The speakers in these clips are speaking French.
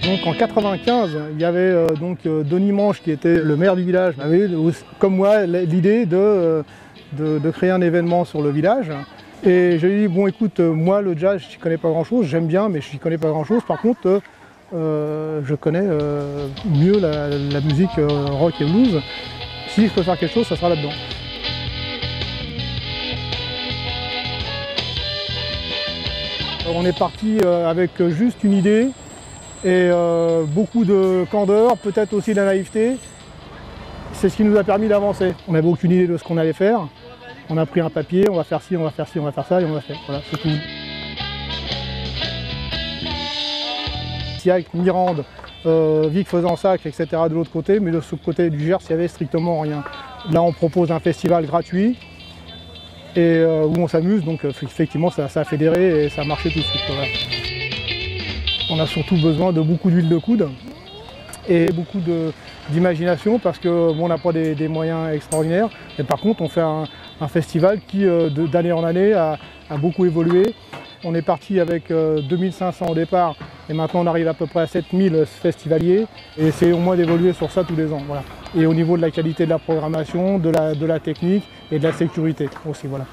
Donc en 95, il y avait Denis Manche qui était le maire du village, avait comme moi l'idée de créer un événement sur le village. Et je lui ai dit, bon écoute, moi le jazz, je n'y connais pas grand chose, j'aime bien mais je n'y connais pas grand chose. Par contre, je connais mieux la musique rock et blues. Si je peux faire quelque chose, ça sera là-dedans. On est parti avec juste une idée et beaucoup de candeur, peut-être aussi de la naïveté. C'est ce qui nous a permis d'avancer. On n'avait aucune idée de ce qu'on allait faire. On a pris un papier, on va faire ci, on va faire ci, on va faire ça et on l'a fait. Voilà, c'est tout. Siac, Mirande, Vic Fezensac, etc. de l'autre côté, mais de ce côté du Gers, il n'y avait strictement rien. Là, on propose un festival gratuit et où on s'amuse, donc effectivement, ça a fédéré et ça a marché tout de suite. Voilà. On a surtout besoin de beaucoup d'huile de coude et beaucoup d'imagination parce qu'on n'a pas des moyens extraordinaires. Mais par contre, on fait un festival qui, d'année en année, a beaucoup évolué. On est parti avec 2500 au départ et maintenant on arrive à peu près à 7000 festivaliers. Et c'est au moins d'évoluer sur ça tous les ans. Voilà. Et au niveau de la qualité de la programmation, de la technique et de la sécurité aussi. Voilà.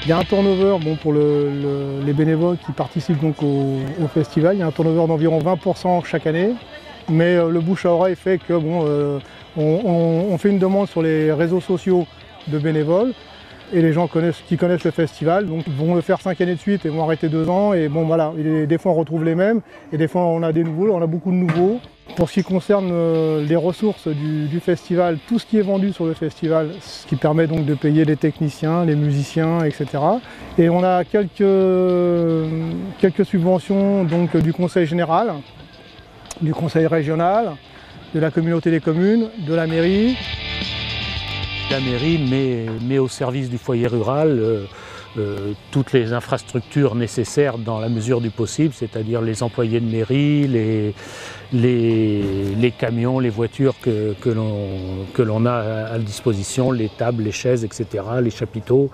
Il y a un turnover pour les bénévoles qui participent donc au festival. Il y a un turnover d'environ 20% chaque année. Mais le bouche à oreille fait que on fait une demande sur les réseaux sociaux de bénévoles. Et les gens qui connaissent le festival vont le faire 5 années de suite et vont arrêter 2 ans. Et bon voilà, des fois on retrouve les mêmes et des fois on a des nouveaux, on a beaucoup de nouveaux. Pour ce qui concerne les ressources du festival, tout ce qui est vendu sur le festival, ce qui permet donc de payer les techniciens, les musiciens, etc. Et on a quelques subventions donc, du conseil général, du conseil régional, de la communauté des communes, de la mairie. La mairie met au service du foyer rural toutes les infrastructures nécessaires dans la mesure du possible, c'est-à-dire les employés de mairie, les camions, les voitures que l'on a à disposition, les tables, les chaises, etc., les chapiteaux.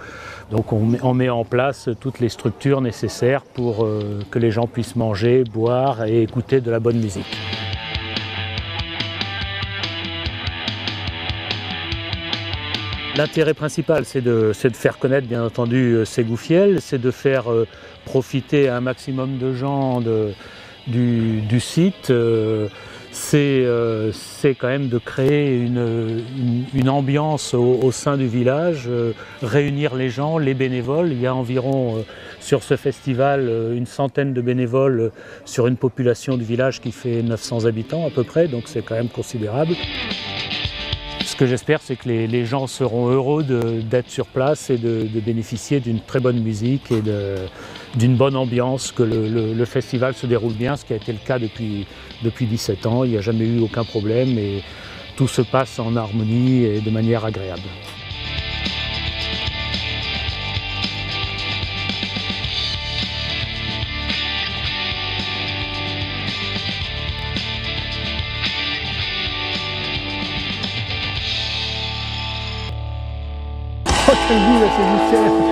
Donc on met en place toutes les structures nécessaires pour que les gens puissent manger, boire et écouter de la bonne musique. L'intérêt principal, c'est de faire connaître, bien entendu, Ségoufielle, c'est de faire profiter un maximum de gens du site. C'est quand même de créer une ambiance au sein du village, réunir les gens, les bénévoles. Il y a environ, sur ce festival, une centaine de bénévoles sur une population du village qui fait 900 habitants à peu près, donc c'est quand même considérable. Ce que j'espère, c'est que les gens seront heureux d'être sur place et de bénéficier d'une très bonne musique et d'une bonne ambiance, que le festival se déroule bien, ce qui a été le cas depuis 17 ans. Il n'y a jamais eu aucun problème et tout se passe en harmonie et de manière agréable. Oh, quel goût, là, c'est nickel.